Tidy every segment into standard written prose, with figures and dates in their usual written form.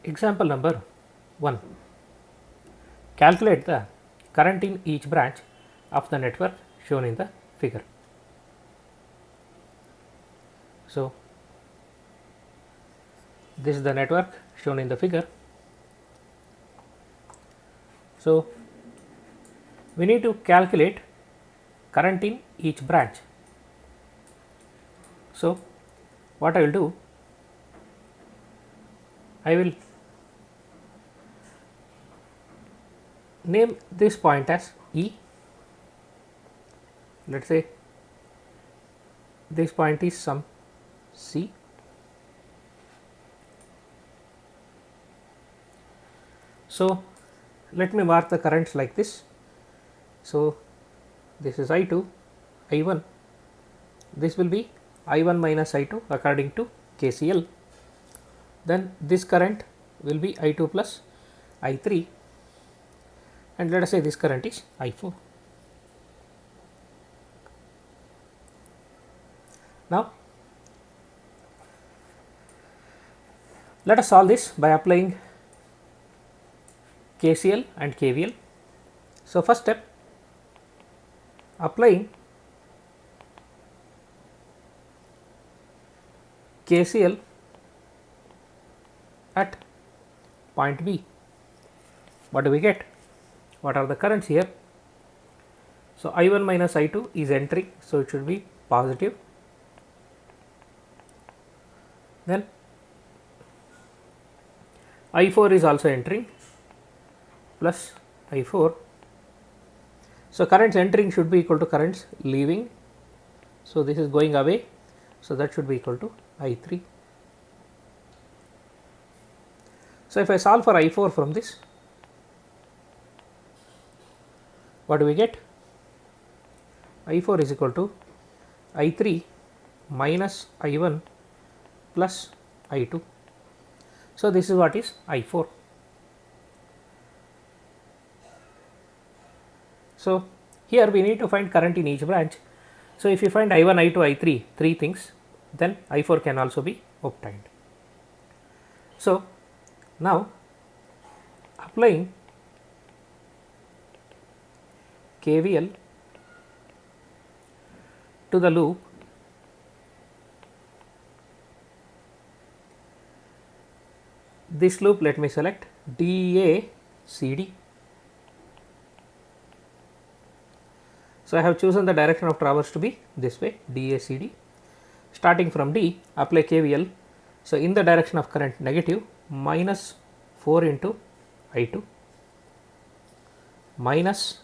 Example number 1. Calculate the current in each branch of the network shown in the figure. So, this is the network shown in the figure. So, we need to calculate current in each branch. So, what I will do, I will name this point as E. Let us say this point is some C. So, let me mark the currents like this. So, this is I2, I1, this will be I1 minus I2 according to KCL. Then this current will be I2 plus I3, and let us say this current is I4. Now, let us solve this by applying KCL and KVL. So, first step, applying KCL at point B. What do we get? What are the currents here? So, I1 minus I2 is entering, so it should be positive. Then I4 is also entering, plus I4. So, currents entering should be equal to currents leaving. So, this is going away. So, that should be equal to I3. So, if I solve for I4 from this, what do we get? I4 is equal to I3 minus I1 plus I2. So, this is what is I4. So, here we need to find current in each branch. So, if you find I1, I2, I3, three things, then I4 can also be obtained. So, now applying KVL to the loop, this loop let me select DACD. So, I have chosen the direction of traverse to be this way, DACD. Starting from D, apply KVL. So, in the direction of current negative, minus 4 into I2 minus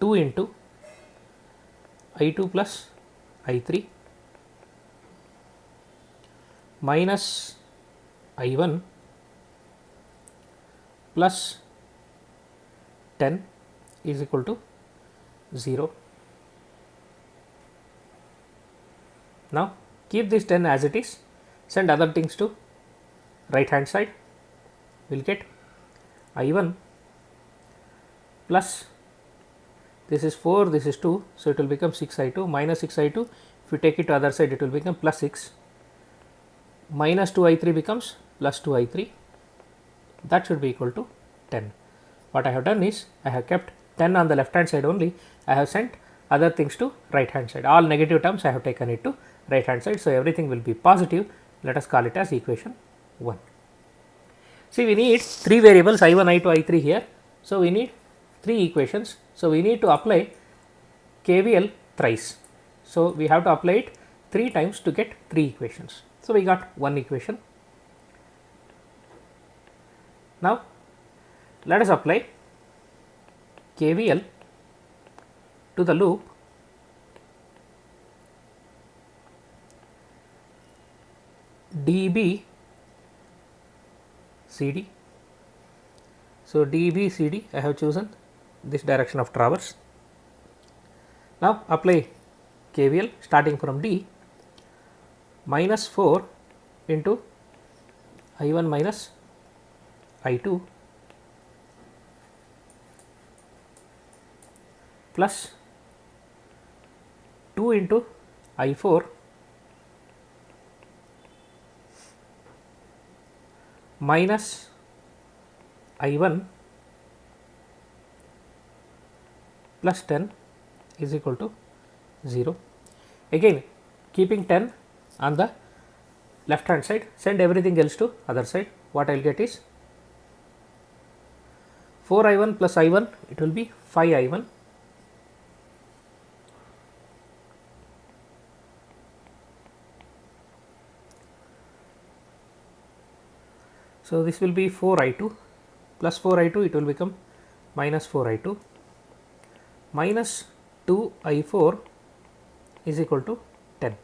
2 into I2 plus I3 minus I1 plus 10 is equal to 0. Now, keep this 10 as it is, send other things to right hand side, we will get I1 plus, this is 4, this is 2, so it will become 6 I2 minus 6 I2, if you take it to other side it will become plus 6, minus 2 I3 becomes plus 2 I3, that should be equal to 10. What I have done is, I have kept 10 on the left hand side only, I have sent other things to right hand side, all negative terms I have taken it to right hand side. So, everything will be positive, let us call it as equation 1. See, we need 3 variables I1, I2, I3 here. So, we need 3 equations. So, we need to apply KVL thrice. So, we have to apply it 3 times to get 3 equations. So, we got 1 equation. Now, let us apply KVL to the loop DB CD. So, DB CD I have chosen this direction of traverse. Now, apply KVL starting from D, minus 4 into I1 minus I2 plus 2 into I4 minus I1 plus 10 is equal to 0. Again keeping 10 on the left hand side, send everything else to other side. What I will get is 4I1 plus I1, it will be 5I1 . So, this will be 4I2 plus 4I2, it will become minus 4I2 minus 2I4 is equal to 10.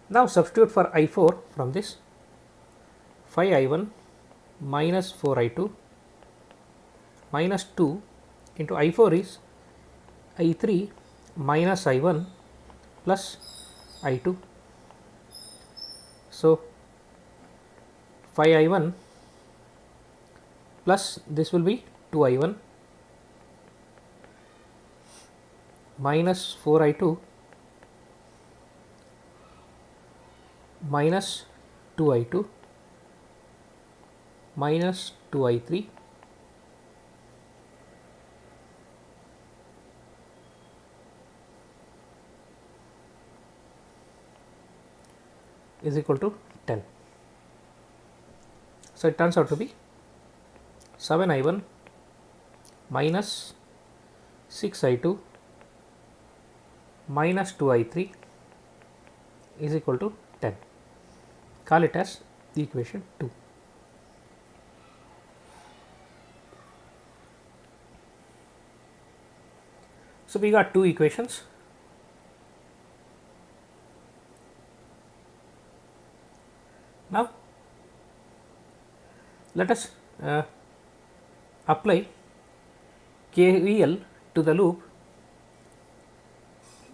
Now, substitute for I4 from this, 5I1 minus 4I2 minus 2 into I4 is I3 minus I1 plus I2. So, 5I1 plus this will be 2I1 minus 4I2 minus 2I2 minus 2I3 is equal to 10. So, it turns out to be 7I1 minus 6I2 minus 2I3 is equal to 10. Call it as equation 2. So, we got two equations. Now, let us apply KVL to the loop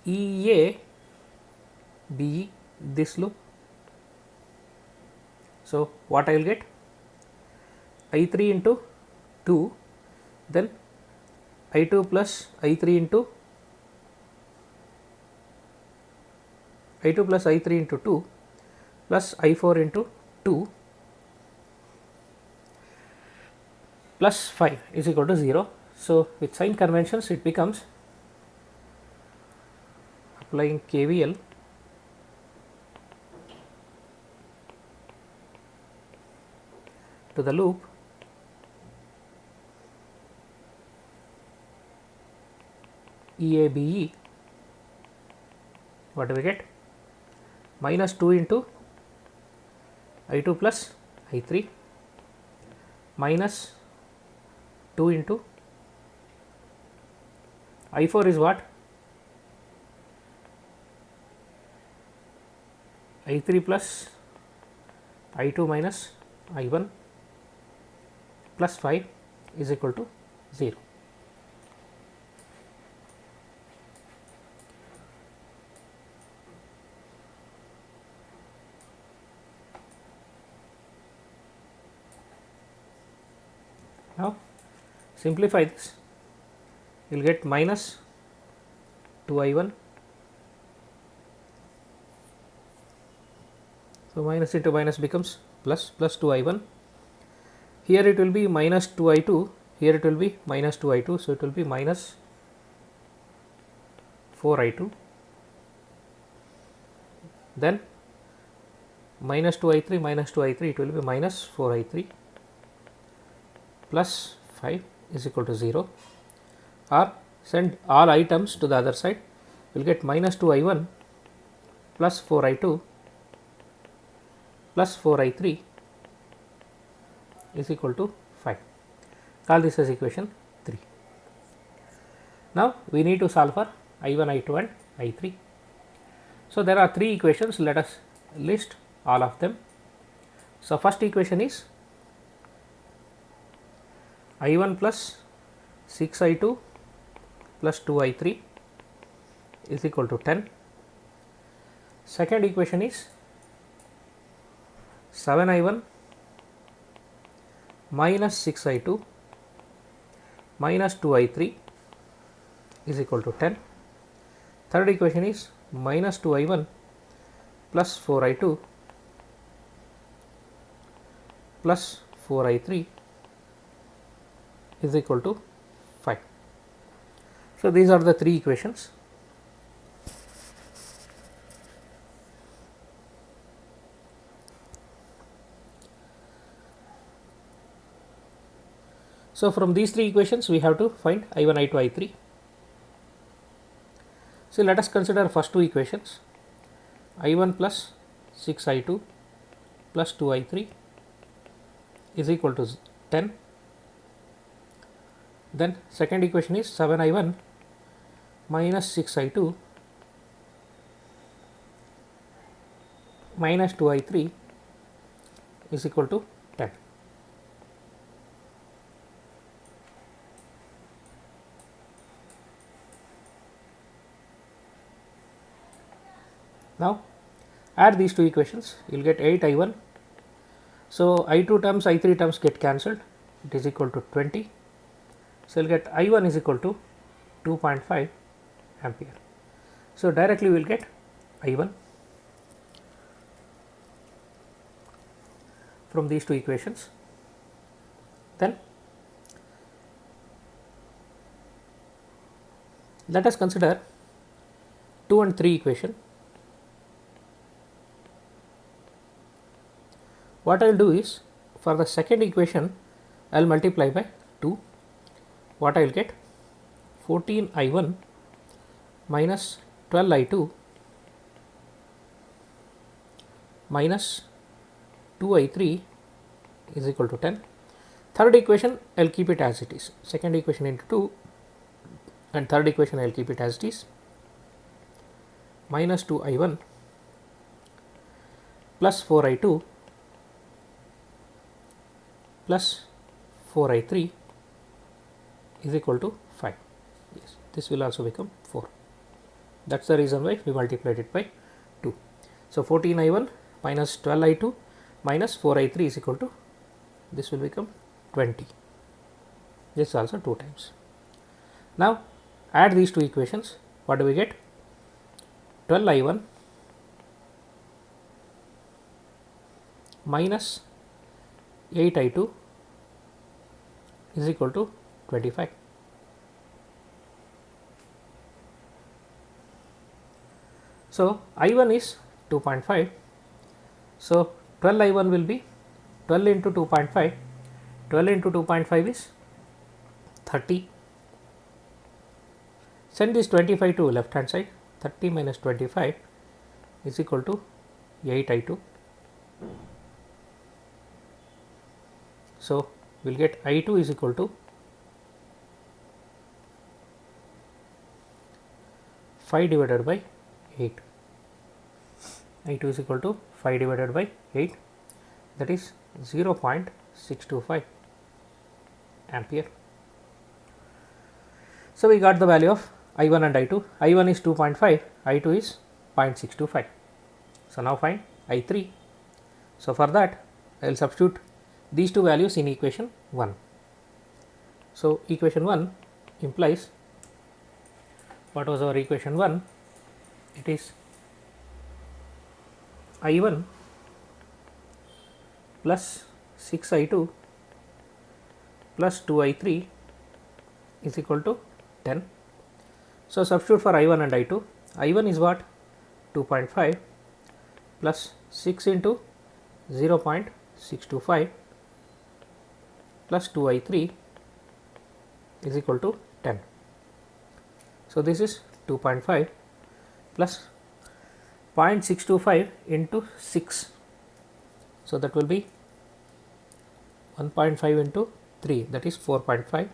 EA BE, this loop. So, what I will get? I3 into 2, then I2 plus I3 into I2 plus I3 into 2 plus I4 into 2 plus 5 is equal to 0. So, with sign conventions it becomes, applying KVL to the loop EABE, what do we get? Minus 2 into I2 plus I3 minus 2 into I4 is what? I3 plus I2 minus I1 plus 5 is equal to 0. Now, simplify this, you will get minus 2I1. So, minus into minus becomes plus 2I1. Here it will be minus 2I2, here it will be minus 2I2. So, it will be minus 4I2, then minus 2I3 it will be minus 4I3 plus 5 is equal to 0, or send all items to the other side, we will get minus 2I1 plus 4I2 plus 4I3 is equal to 5. Call this as equation 3. Now, we need to solve for I1, I2 and I3. So, there are three equations, let us list all of them. So, first equation is I1 plus 6I2 plus 2I3 is equal to 10. Second equation is 7I1 minus 6I2 minus 2I3 is equal to 10. Third equation is minus 2I1 plus 4I2 plus 4I3 is equal to 5. So, these are the three equations. So, from these three equations we have to find I1, I2, I3. So, let us consider first two equations, I1 plus 6I2 plus 2I3 is equal to 10. Then second equation is 7I1 minus 6I2 minus 2I3 is equal to 10. Now add these two equations, you will get 8I1. So, I2 terms, I3 terms get cancelled, it is equal to 20. So, you will get I1 is equal to 2.5 ampere. So, directly we will get I1 from these two equations. Then let us consider 2 and 3 equation. What I will do is, for the second equation I will multiply by 2. What I will get? 14I1 minus 12I2 minus 2I3 is equal to 10. Third equation I will keep it as it is. Second equation into 2 and third equation I will keep it as it is. Minus 2I1 plus 4I2 plus 4I3 is equal to 5. Yes, this will also become 4. That is the reason why we multiplied it by 2. So, 14I1 minus 12I2 minus 4I3 is equal to, this will become 20. This is also 2 times. Now add these two equations. What do we get? 12I1 minus 8I2 is equal to 25. So, I1 is 2.5. So, 12I1 will be 12 into 2.5. 12 into 2.5 is 30. Send this 25 to left hand side. 30 minus 25 is equal to 8I2. So, we will get I2 is equal to 5 divided by 8. I2 is equal to 5 divided by 8, that is 0.625 ampere. So, we got the value of I1 and I2. I1 is 2.5, I2 is 0.625. So, now find I3. So, for that I will substitute these two values in equation 1. So, equation 1 implies, what was our equation 1? It is I1 plus 6I2 plus 2I3 is equal to 10. So, substitute for I1 and I2. I1 is what? 2.5 plus 6 into 0.625 plus 2I3 is equal to 10. So, this is 2.5 plus 0.625 into 6. So, that will be 1.5 into 3, that is 4.5.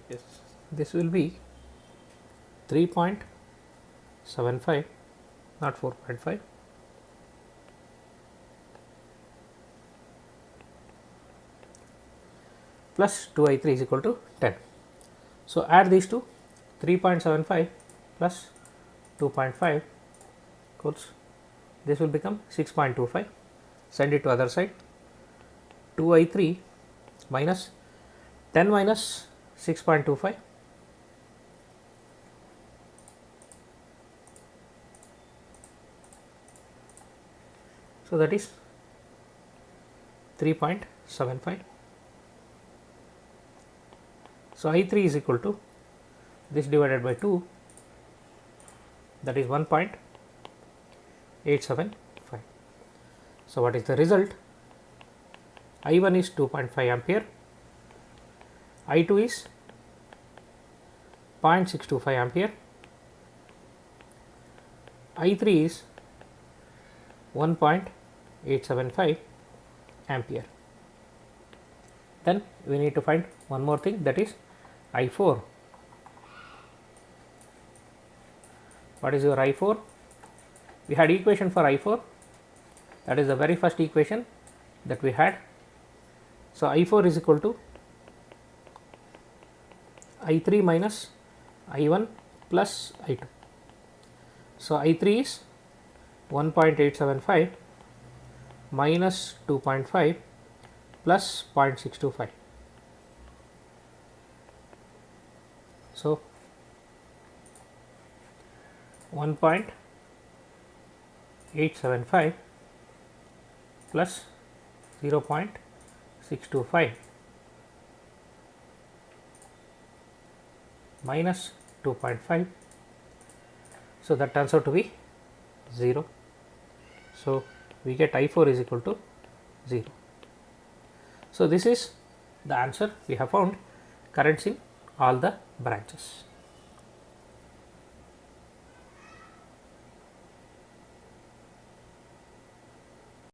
Yes, this will be 3.75, not 4.5. plus 2 I3 is equal to 10. So, add these two, 3.75 plus 2.5 equals, this will become 6.25. Send it to other side, 2 I3 minus 10 minus 6.25, so that is 3.75. So, I3 is equal to this divided by 2, that is 1.875. So, what is the result? I1 is 2.5 ampere, I2 is 0.625 ampere, I3 is 1.875 ampere. Then we need to find one more thing, that is I4. What is your I4? We had equation for I4, that is the very first equation that we had. So, I4 is equal to I3 minus I1 plus I2. So, I3 is 1.875 minus 2.5 plus 0.625. So, 1.875 plus 0.625 minus 2.5. So, that turns out to be 0. So, we get I4 is equal to 0. So, this is the answer. We have found currents in all the branches.